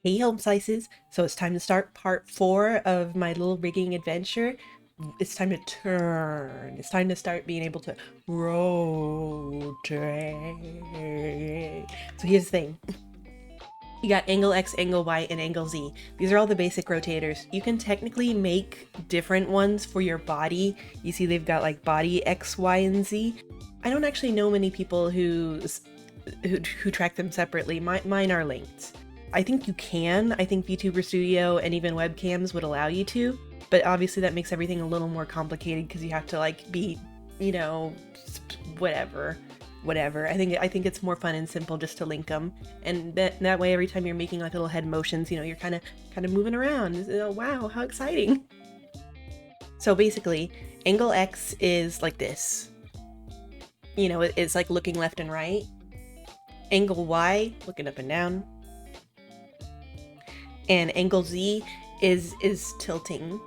Hey home slices, so it's time to start part 4 of my little rigging adventure. It's time to turn. It's time to start being able to rotate. So here's the thing. You got angle X, angle Y, and angle Z. These are all the basic rotators. You can technically make different ones for your body. You see they've got like body X, Y, and Z. I don't actually know many people who track them separately. Mine are linked. I think you can. I think VTuber Studio and even webcams would allow you to, but obviously that makes everything a little more complicated because you have to like be, you know, whatever. I think it's more fun and simple just to link them, and that way every time you're making like little head motions, you know, you're kind of moving around. Oh, wow, how exciting! So basically, angle X is like this. You know, it's like looking left and right. Angle Y, looking up and down. And angle Z is tilting.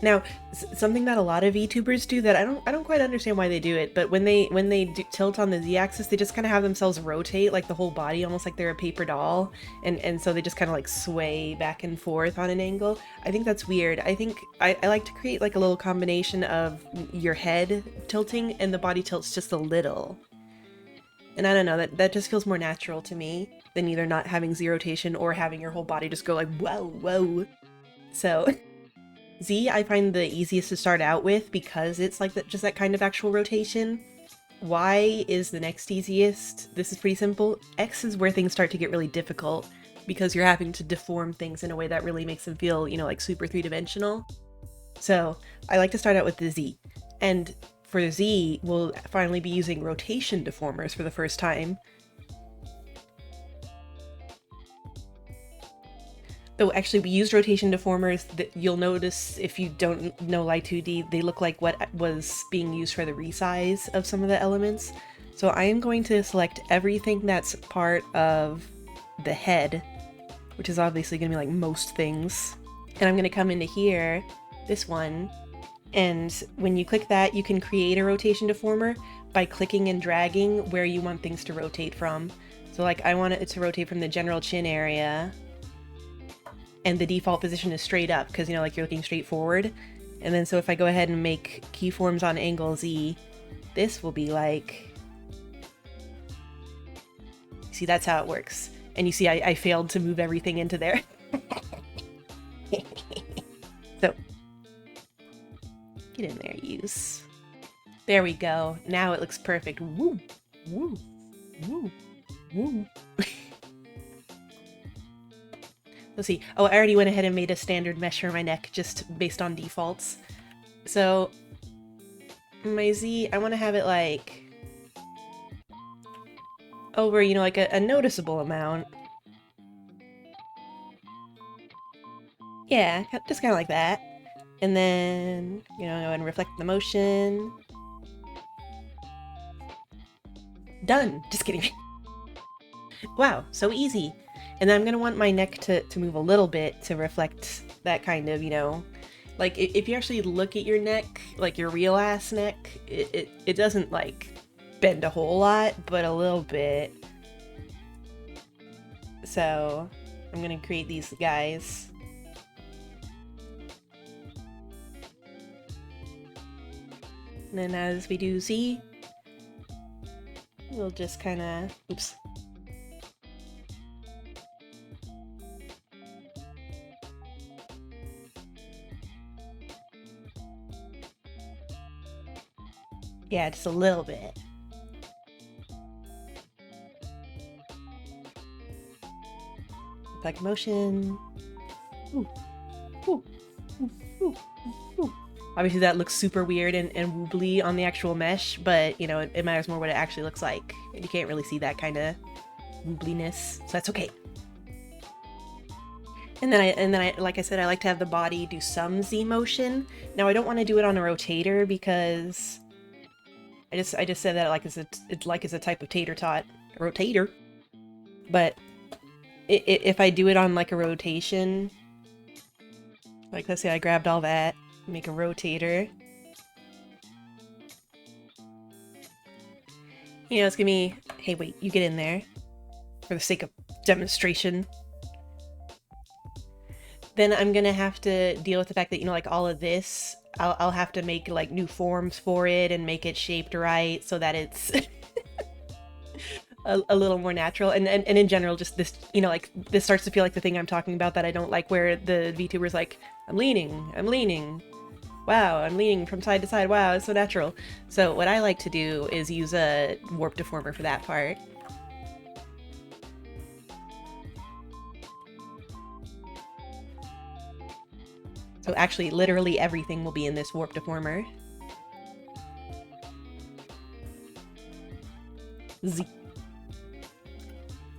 Now, something that a lot of VTubers do that I don't quite understand why they do it, but when they tilt on the Z-axis, they just kind of have themselves rotate like the whole body, almost like they're a paper doll, and so they just kind of like sway back and forth on an angle. I think that's weird. I think I like to create like a little combination of your head tilting and the body tilts just a little. And I don't know, that just feels more natural to me than either not having Z rotation or having your whole body just go like, whoa, whoa. So Z I find the easiest to start out with because it's like just that kind of actual rotation. Y is the next easiest. This is pretty simple. X is where things start to get really difficult because you're having to deform things in a way that really makes them feel, you know, like super three-dimensional. So I like to start out with the Z. And for Z, we'll finally be using rotation deformers for the first time. Though actually we used rotation deformers that you'll notice if you don't know Live2D, they look like what was being used for the resize of some of the elements. So I am going to select everything that's part of the head, which is obviously going to be like most things. And I'm going to come into here, this one, and when you click that, you can create a rotation deformer by clicking and dragging where you want things to rotate from. So like I want it to rotate from the general chin area, and the default position is straight up because, you know, like you're looking straight forward. And then so if I go ahead and make keyforms on angle Z, this will be like, see, that's how it works. And you see I failed to move everything into there. So get in there, use. There we go. Now it looks perfect. Woo, woo, woo, woo. Let's see. Oh, I already went ahead and made a standard mesh for my neck just based on defaults. So my Z, I want to have it like over, you know, like a noticeable amount. Yeah, just kind of like that. And then, you know, go ahead and reflect the motion. Done! Just kidding. Wow, so easy. And then I'm going to want my neck to move a little bit to reflect that kind of, you know, like if you actually look at your neck, like your real ass neck, it doesn't like bend a whole lot, but a little bit. So I'm going to create these guys. And then as we do Z, we'll just kind of, oops. Yeah, just a little bit. Like motion. Ooh. Ooh. Ooh. Ooh. Ooh. Obviously that looks super weird and wobbly on the actual mesh, but you know, it matters more what it actually looks like. You can't really see that kind of wobbliness, so that's okay. And then I, like I said, I like to have the body do some Z motion. Now I don't want to do it on a rotator because I just said that like it's a type of tater tot, a rotator. But if I do it on like a rotation, like let's say I grabbed all that, make a rotator. You know, it's gonna be, hey wait, you get in there for the sake of demonstration. then I'm gonna have to deal with the fact that, you know, like all of this, I'll have to make like new forms for it and make it shaped right so that it's a little more natural. And in general, just this, you know, like this starts to feel like the thing I'm talking about that I don't like, where the VTuber's like, I'm leaning. Wow, I'm leaning from side to side. Wow, it's so natural. So what I like to do is use a warp deformer for that part. So actually, literally everything will be in this warp deformer. Z.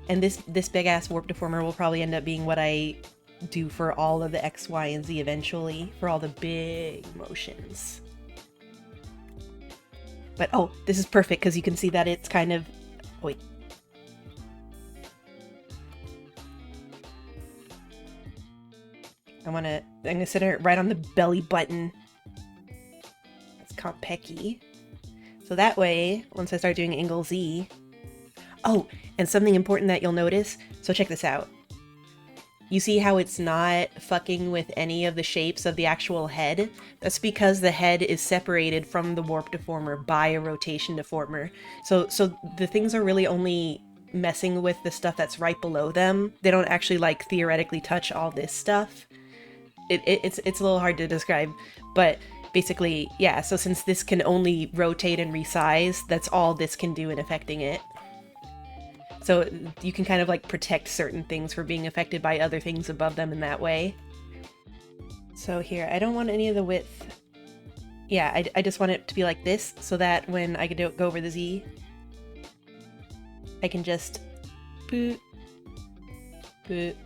And this big ass warp deformer will probably end up being what I do for all of the X, Y, and Z eventually, for all the big motions. But oh, this is perfect because you can see that it's kind of... Oh, wait. I'm gonna center it right on the belly button. That's Compeki. So that way, once I start doing angle Z... Oh, and something important that you'll notice, so check this out. You see how it's not fucking with any of the shapes of the actual head? That's because the head is separated from the warp deformer by a rotation deformer. So the things are really only messing with the stuff that's right below them. They don't actually like theoretically touch all this stuff. It's a little hard to describe, but basically, yeah, so since this can only rotate and resize, that's all this can do in affecting it. So you can kind of like protect certain things from being affected by other things above them in that way. So here, I don't want any of the width. Yeah, I just want it to be like this so that when I go over the Z, I can just boot, boot.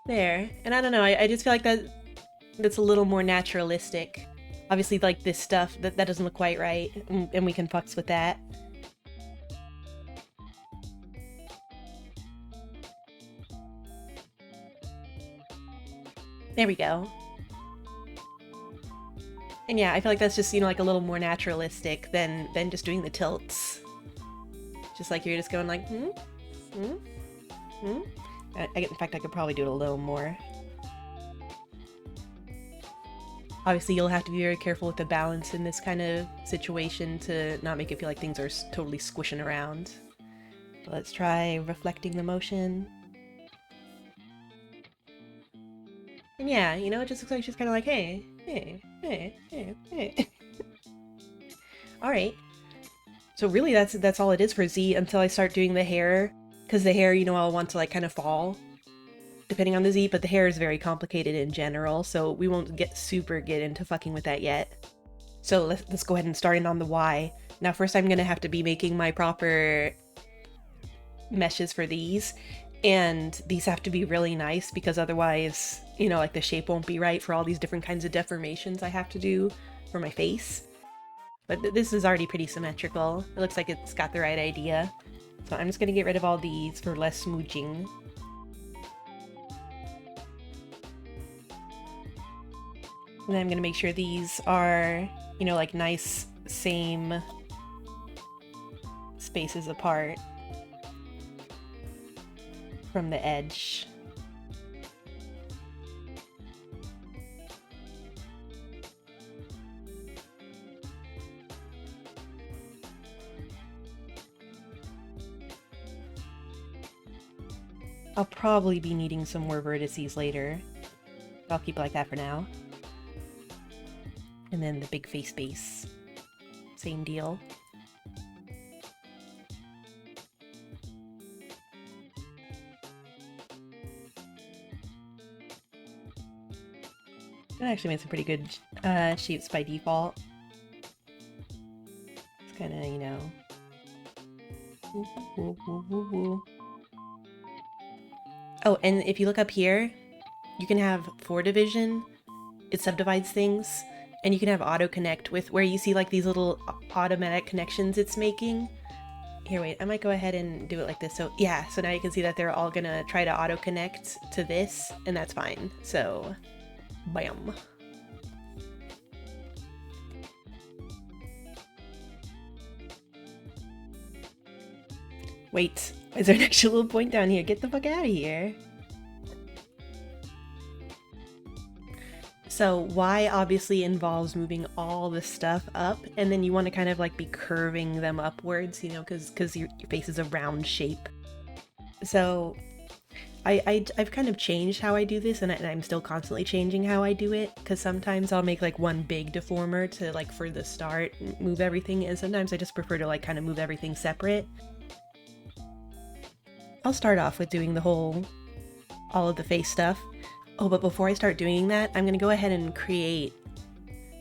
There. And I don't know, I just feel like that's a little more naturalistic. Obviously, like this stuff, that doesn't look quite right, and we can fucks with that. There we go. And yeah, I feel like that's just, you know, like a little more naturalistic than just doing the tilts. Just like you're just going like, in fact, I could probably do it a little more. Obviously, you'll have to be very careful with the balance in this kind of situation to not make it feel like things are totally squishing around. But let's try reflecting the motion. And yeah, you know, it just looks like she's kind of like, hey. Alright. So really, that's all it is for Z until I start doing the hair. Because the hair, you know, I'll want to like kind of fall depending on the Z, but the hair is very complicated in general, so we won't get into fucking with that yet. So let's go ahead and start in on the Y. Now first I'm gonna have to be making my proper meshes for these, and these have to be really nice because otherwise, you know, like the shape won't be right for all these different kinds of deformations I have to do for my face. But this is already pretty symmetrical. It looks like it's got the right idea. So I'm just gonna get rid of all these for less smooching. And then I'm gonna make sure these are, you know, like nice, same spaces apart from the edge. I'll probably be needing some more vertices later, but I'll keep it like that for now. And then the big face base. Same deal. That actually made some pretty good shapes by default. It's kind of, you know... Oh, and if you look up here, you can have 4 division. It subdivides things. And you can have auto connect with where you see like these little automatic connections it's making. Here, wait, I might go ahead and do it like this. So yeah, so now you can see that they're all gonna try to auto connect to this, and that's fine. So, bam. Wait, is there an extra little point down here? Get the fuck out of here. So Y obviously involves moving all the stuff up, and then you want to kind of like be curving them upwards, you know, because your face is a round shape. So I've kind of changed how I do this, and I'm still constantly changing how I do it, because sometimes I'll make like one big deformer to like for the start move everything, and sometimes I just prefer to like kind of move everything separate. I'll start off with doing all of the face stuff. Oh, but before I start doing that, I'm gonna go ahead and create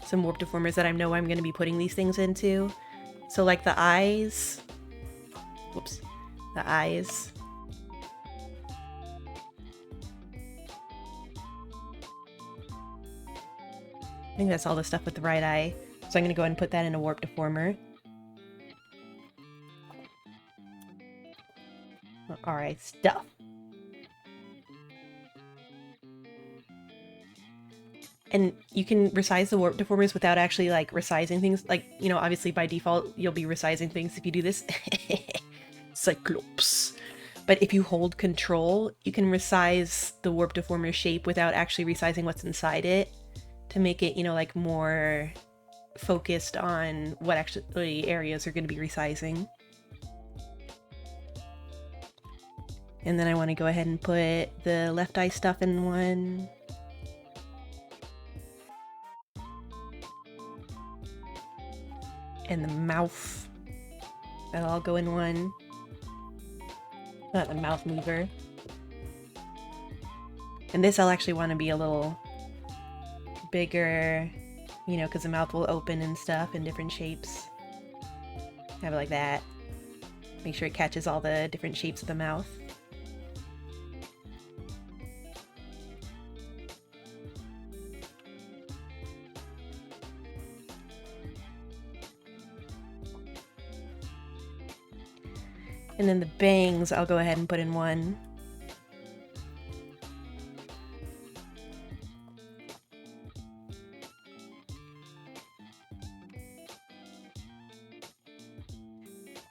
some warp deformers that I know I'm gonna be putting these things into. So like the eyes, whoops, the eyes. I think that's all the stuff with the right eye. So I'm gonna go ahead and put that in a warp deformer. Alright, stuff. And you can resize the warp deformers without actually like resizing things. Like, you know, obviously by default, you'll be resizing things if you do this. Cyclops. But if you hold control, you can resize the warp deformer shape without actually resizing what's inside it to make it, you know, like more focused on what actually areas are going to be resizing. And then I want to go ahead and put the left eye stuff in one. And the mouth. That'll all go in one. Not the mouth mover. And this I'll actually want to be a little bigger, you know, because the mouth will open and stuff in different shapes. Have it like that. Make sure it catches all the different shapes of the mouth. And then the bangs, I'll go ahead and put in one.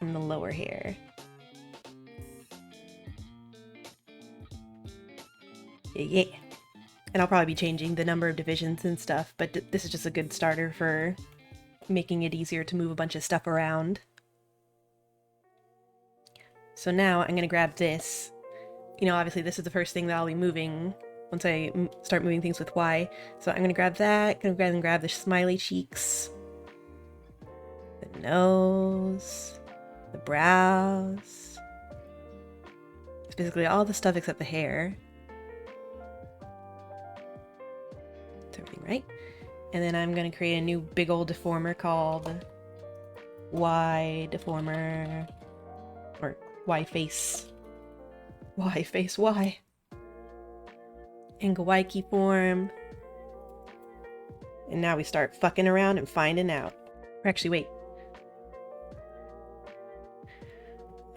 And the lower hair. Yeah. And I'll probably be changing the number of divisions and stuff, but this is just a good starter for making it easier to move a bunch of stuff around. So now I'm going to grab this. You know, obviously this is the first thing that I'll be moving once I start moving things with Y. So I'm going to grab that, going to go ahead and grab the smiley cheeks, the nose, the brows. It's basically all the stuff except the hair. That's everything right. And then I'm going to create a new big old deformer called Y deformer, or Y face. Y face Y. Angle Y keyform. And now we start fucking around and finding out. Or actually, wait.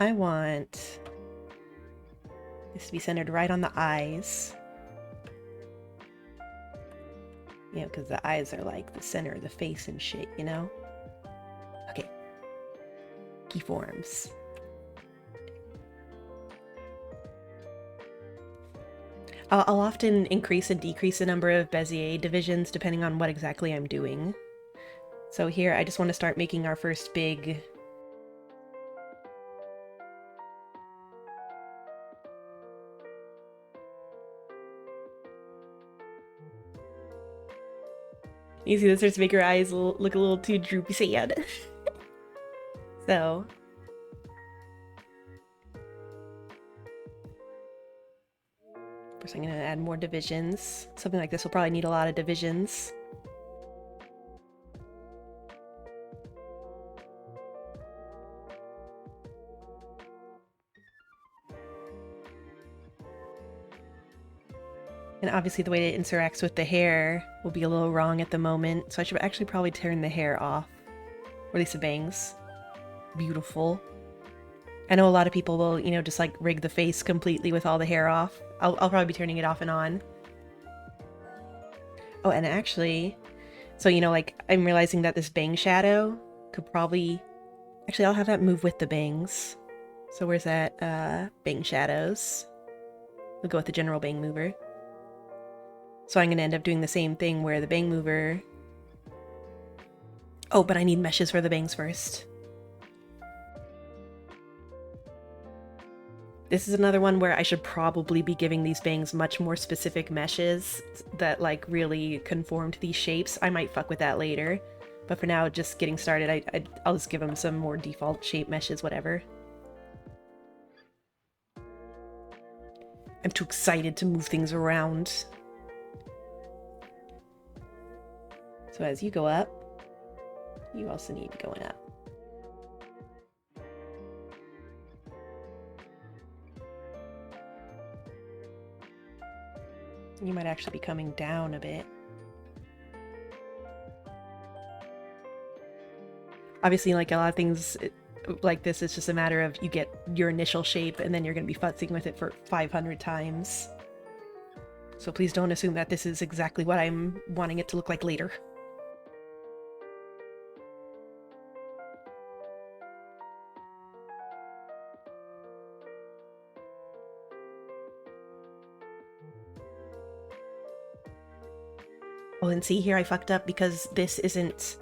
I want this to be centered right on the eyes. You know, because the eyes are like the center of the face and shit, you know? Okay. Keyforms. I'll often increase and decrease the number of Bezier divisions depending on what exactly I'm doing. So here I just want to start making our first big... You see, this starts to make her eyes look a little too droopy sad. So... First I'm going to add more divisions. Something like this will probably need a lot of divisions. And obviously the way it interacts with the hair will be a little wrong at the moment, so I should actually probably turn the hair off. Or at least the bangs. Beautiful. I know a lot of people will, you know, just like rig the face completely with all the hair off. I'll probably be turning it off and on. Oh, and actually, so, you know, like, I'm realizing that this bang shadow could probably... Actually, I'll have that move with the bangs. So where's that? Bang shadows. We'll go with the general bang mover. So I'm going to end up doing the same thing where the bang mover... Oh, but I need meshes for the bangs first. This is another one where I should probably be giving these bangs much more specific meshes that like really conform to these shapes. I might fuck with that later. But for now, just getting started, I'll just give them some more default shape meshes, whatever. I'm too excited to move things around. So as you go up, you also need to be going up. You might actually be coming down a bit. Obviously, like a lot of things like this, it's just a matter of you get your initial shape and then you're going to be futzing with it for 500 times. So please don't assume that this is exactly what I'm wanting it to look like later. Oh, and see here I fucked up because this isn't...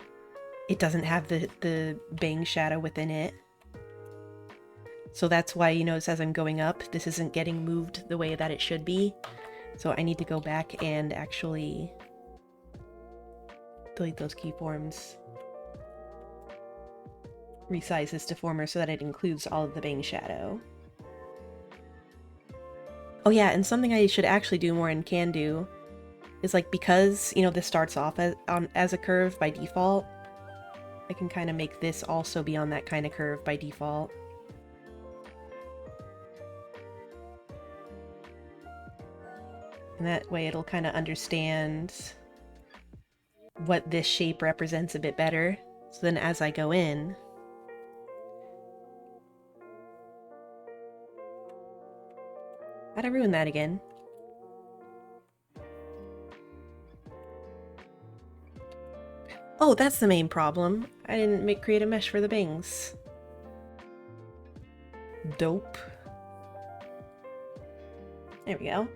It doesn't have the bang shadow within it. So that's why you notice as I'm going up, this isn't getting moved the way that it should be. So I need to go back and actually delete those keyforms. Resize this deformer so that it includes all of the bang shadow. Oh yeah, and something I should actually do more and can do is like, because, you know, this starts off as a curve by default, I can kind of make this also be on that kind of curve by default. And that way it'll kind of understand what this shape represents a bit better. So then as I go in, how'd I ruin that again? Oh, that's the main problem. I didn't create a mesh for the bangs. Dope. There we go.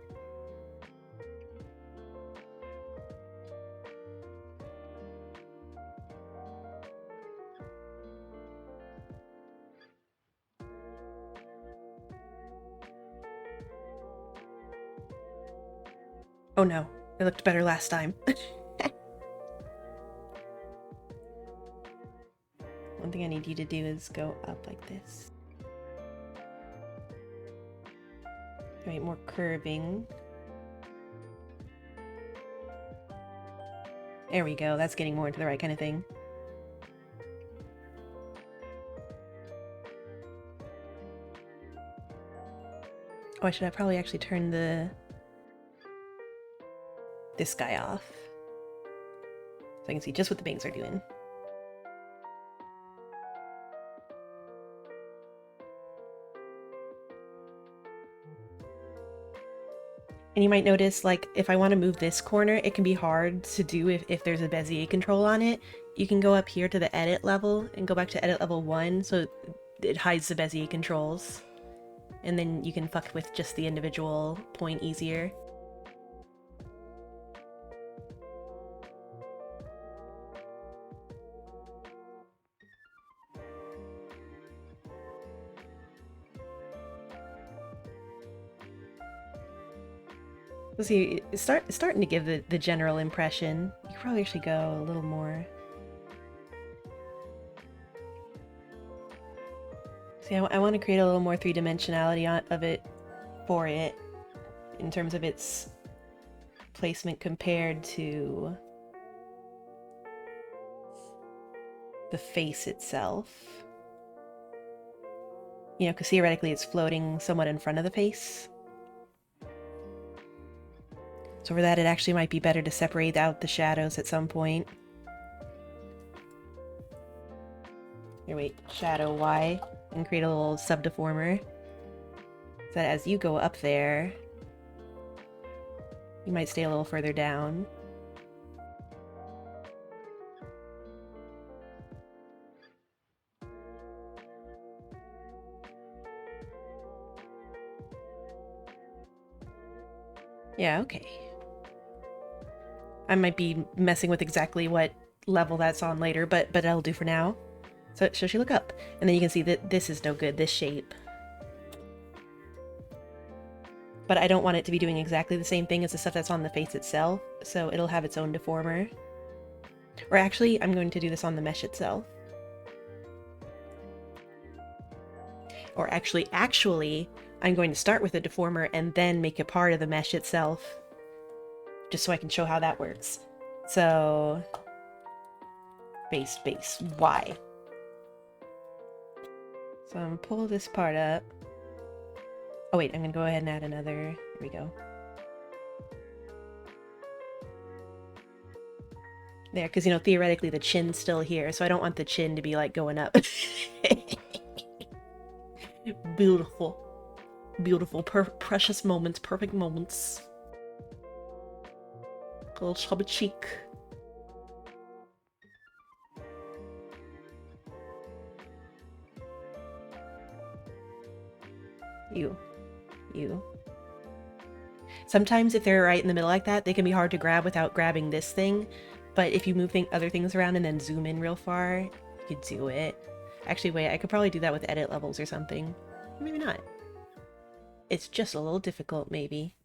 Oh no, it looked better last time. One thing I need you to do is go up like this. Right, more curving. There we go, that's getting more into the right kind of thing. Oh, I should have probably actually turned this guy off. So I can see just what the bangs are doing. And you might notice, like, if I want to move this corner, it can be hard to do if there's a Bezier control on it. You can go up here to the edit level and go back to edit level 1, so it hides the Bezier controls. And then you can fuck with just the individual point easier. Let's see, it's starting to give the general impression. You could probably actually go a little more. See, I want to create a little more three-dimensionality of it for it in terms of its placement compared to the face itself. You know, because theoretically it's floating somewhat in front of the face. So for that, it actually might be better to separate out the shadows at some point. Here, wait, shadow Y, and create a little subdeformer. So that as you go up there, you might stay a little further down. Yeah, okay. I might be messing with exactly what level that's on later, but that'll do for now. So she look up, and then you can see that this is no good, this shape. But I don't want it to be doing exactly the same thing as the stuff that's on the face itself, so it'll have its own deformer. Or actually, I'm going to do this on the mesh itself. Or actually, I'm going to start with a deformer and then make it part of the mesh itself. Just so I can show how that works. So, base, Y. So I'm gonna pull this part up. Oh wait, I'm gonna go ahead and add another. Here we go. There, because, you know, theoretically the chin's still here, so I don't want the chin to be, like, going up. Beautiful. Beautiful. Precious moments. Perfect moments. A little chubby cheek. You. Sometimes if they're right in the middle like that, they can be hard to grab without grabbing this thing. But if you move other things around and then zoom in real far, you could do it. Actually, wait, I could probably do that with edit levels or something. Maybe not. It's just a little difficult, maybe.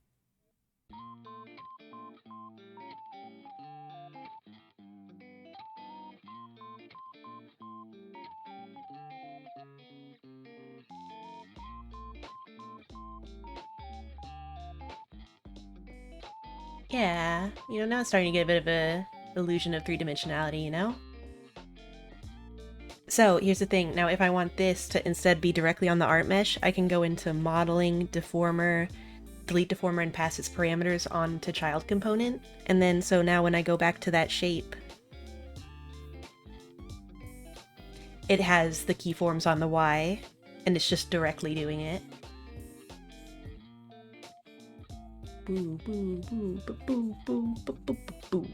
Yeah, you know, now it's starting to get a bit of a illusion of three-dimensionality, you know? So here's the thing. Now, if I want this to instead be directly on the art mesh, I can go into modeling, deformer, delete deformer, and pass its parameters on to child component. And then, so now when I go back to that shape, it has the keyforms on the Y, and it's just directly doing it. Boo, boo, boo, boo, boo, boo, boo, boo, boo.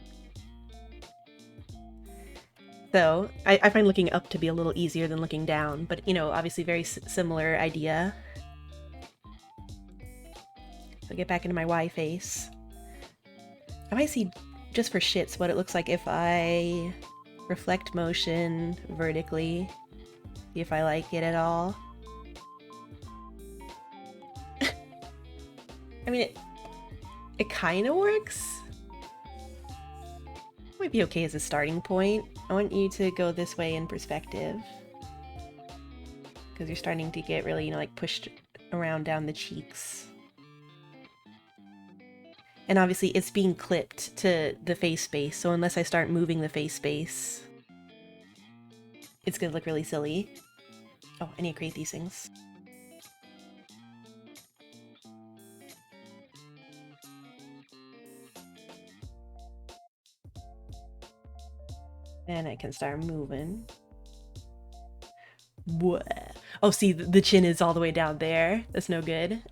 So, I find looking up to be a little easier than looking down, but, you know, obviously very similar idea. So get back into my Y face. I might see, just for shits, what it looks like if I reflect motion vertically. See if I like it at all. I mean, it kind of works. Might be okay as a starting point. I want you to go this way in perspective. Because you're starting to get really, you know, like pushed around down the cheeks. And obviously it's being clipped to the face space, so unless I start moving the face space, it's gonna look really silly. Oh, I need to create these things. And I can start moving. What? Oh, see, the chin is all the way down there. That's no good.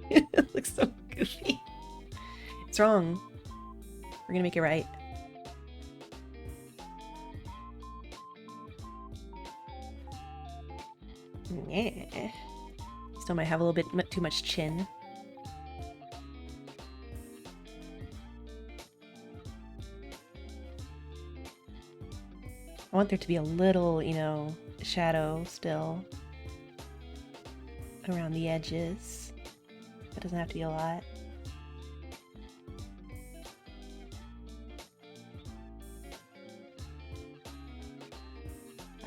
It looks so goofy. It's wrong. We're gonna make it right. Yeah. Still might have a little bit too much chin. I want there to be a little, you know, shadow still around the edges. That doesn't have to be a lot.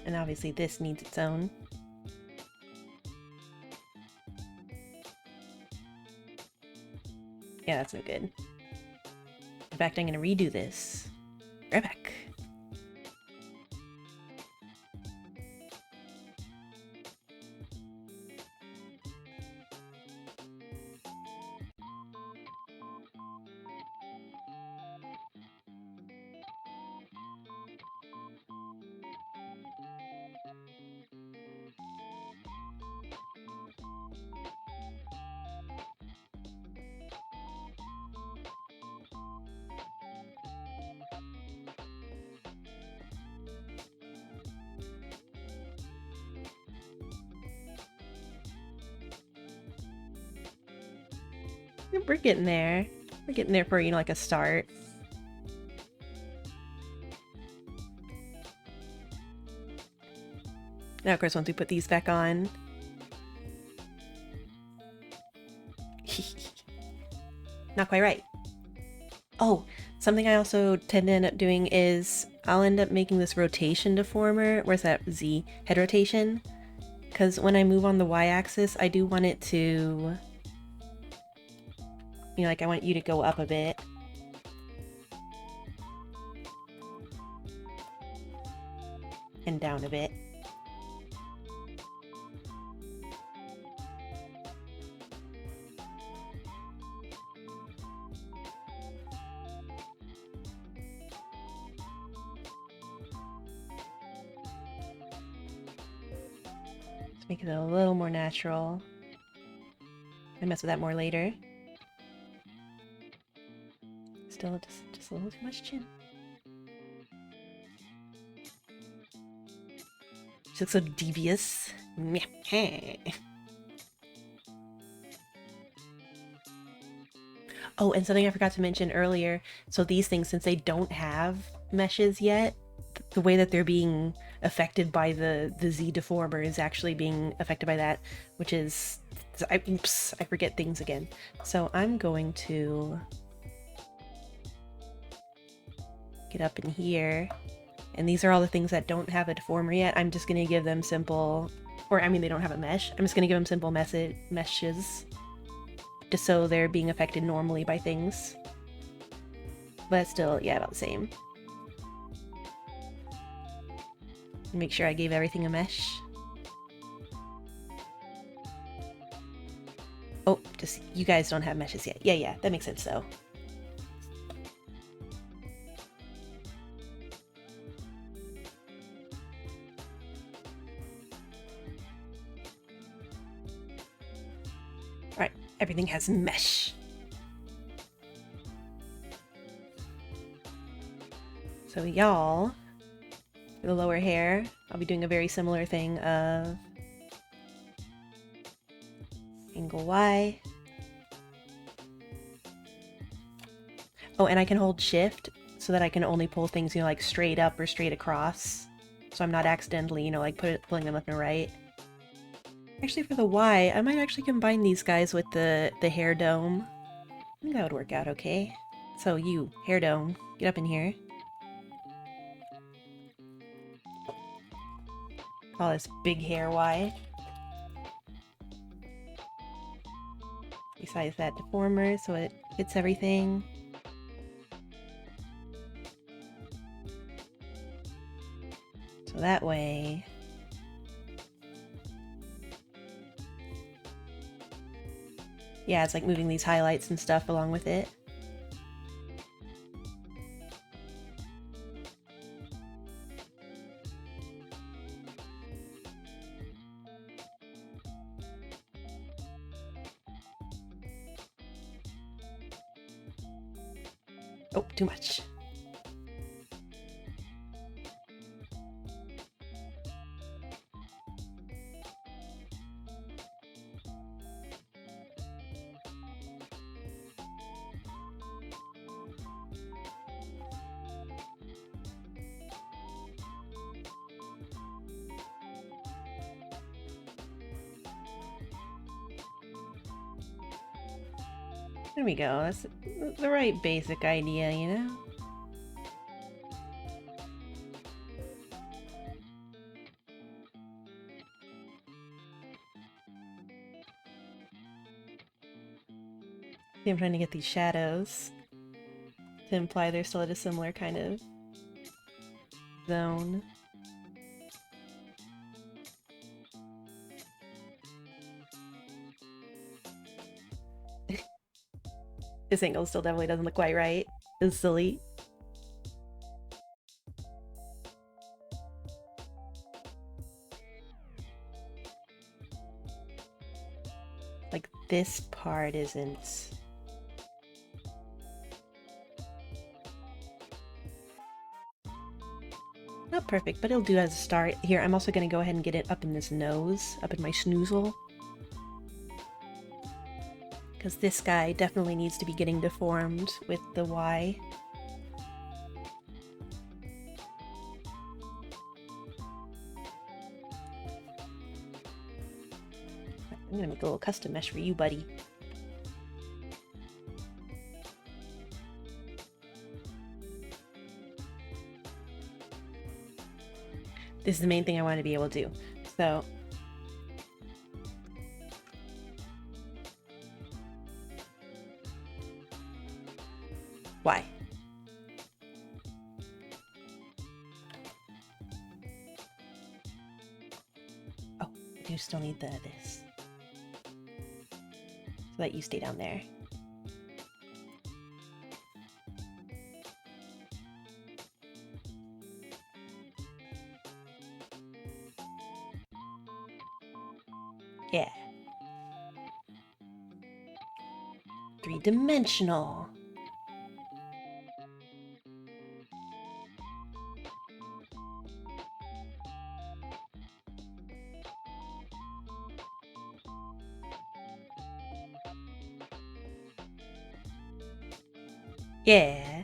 And obviously this needs its own. Yeah, that's no good. In fact, I'm gonna redo this. Right back. We're getting there. We're getting there for, you know, like a start. Now, of course, once we put these back on... Not quite right. Oh, something I also tend to end up doing is I'll end up making this rotation deformer. Where's that Z? Head rotation. Because when I move on the y-axis, I do want it to... You know, like I want you to go up a bit. And down a bit. Let's make it a little more natural. I mess with that more later. Still just a little too much chin. She looks so devious. Oh, and something I forgot to mention earlier. So these things, since they don't have meshes yet, the way that they're being affected by the Z deformer is actually being affected by that, which is... Oops, I forget things again. So I'm going to get up in here. And these are all the things that don't have a deformer yet. I'm just going to give them simple... Or, I mean, they don't have a mesh. I'm just going to give them simple meshes. Just so they're being affected normally by things. But still, yeah, about the same. Make sure I gave everything a mesh. Oh, just you guys don't have meshes yet. Yeah, that makes sense though. Alright, everything has mesh. So y'all, for the lower hair, I'll be doing a very similar thing of angle Y. Oh, and I can hold shift so that I can only pull things, you know, like straight up or straight across. So I'm not accidentally, you know, like pulling them left and right. Actually, for the Y, I might actually combine these guys with the hair dome. I think that would work out okay. So you, hair dome, get up in here. Call this big hair Y. Resize that deformer so it fits everything. So that way... Yeah, it's like moving these highlights and stuff along with it. Oh, too much. There we go. That's the right basic idea, you know? I'm trying to get these shadows to imply they're still at a similar kind of zone. This angle still definitely doesn't look quite right. It's silly. Like, this part isn't... Not perfect, but it'll do as a start. Here, I'm also going to go ahead and get it up in this nose, up in my snoozle. because this guy definitely needs to be getting deformed with the Y. I'm gonna make a little custom mesh for you, buddy. This is the main thing I want to be able to do. So why? Oh, I do still need this. So that you stay down there. Yeah. Three-dimensional. Yeah.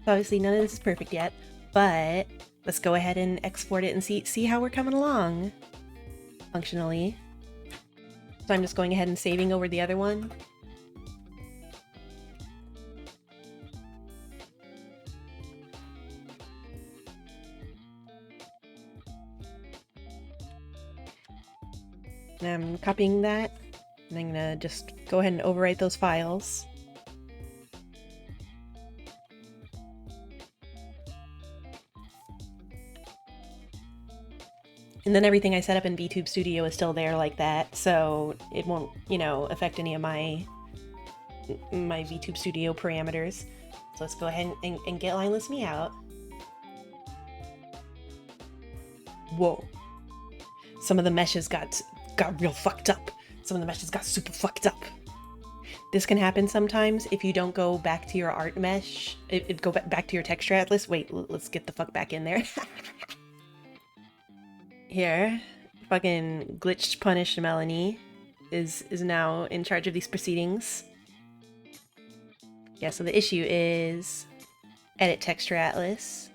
Obviously none of this is perfect yet, but let's go ahead and export it and see how we're coming along functionally. So I'm just going ahead and saving over the other one. And I'm copying that, and I'm gonna just go ahead and overwrite those files. And then everything I set up in VTube Studio is still there like that, so it won't, you know, affect any of my VTube Studio parameters. So let's go ahead and get lineless me out. Whoa. Some of the meshes got real fucked up. Some of the meshes got super fucked up. This can happen sometimes if you don't go back to your art mesh. Go back to your texture atlas. Wait, let's get the fuck back in there. Here, fucking glitched punished Melony is now in charge of these proceedings. Yeah, so the issue is edit texture atlas.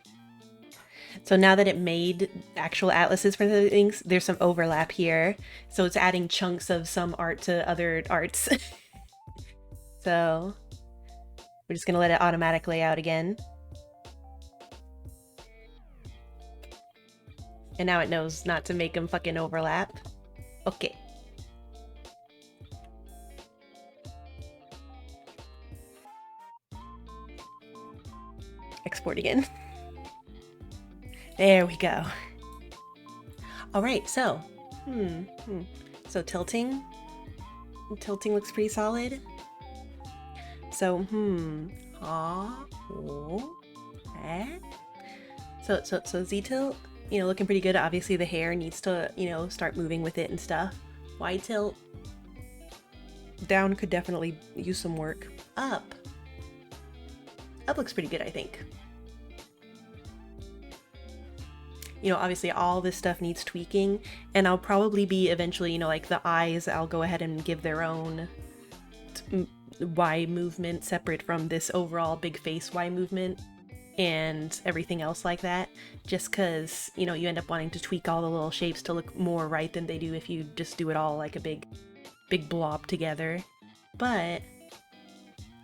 So now that it made actual atlases for the things, there's some overlap here. So it's adding chunks of some art to other arts. So we're just gonna let it automatic lay out again. And now it knows not to make them fucking overlap. Okay. Export again. There we go. All right, so, so tilting looks pretty solid. So, so Z-tilt, you know, looking pretty good. Obviously the hair needs to, you know, start moving with it and stuff. Y tilt, down could definitely use some work. Up looks pretty good, I think. You know, obviously all this stuff needs tweaking, and I'll probably be eventually, you know, like the eyes, I'll go ahead and give their own Y movement separate from this overall big face Y movement and everything else like that, just because, you know, you end up wanting to tweak all the little shapes to look more right than they do if you just do it all like a big blob together. But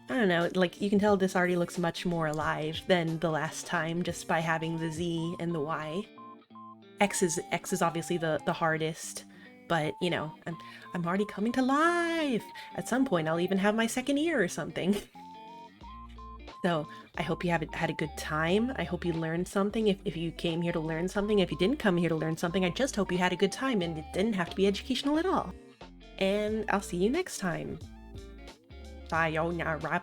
I don't know, like you can tell this already looks much more alive than the last time just by having the Z and the Y. X is obviously the hardest, but you know, I'm already coming to life. At some point I'll even have my second ear or something. So I hope you had a good time. I hope you learned something if you came here to learn something. If you didn't come here to learn something, I just hope you had a good time and it didn't have to be educational at all. And I'll see you next time. Sayonara.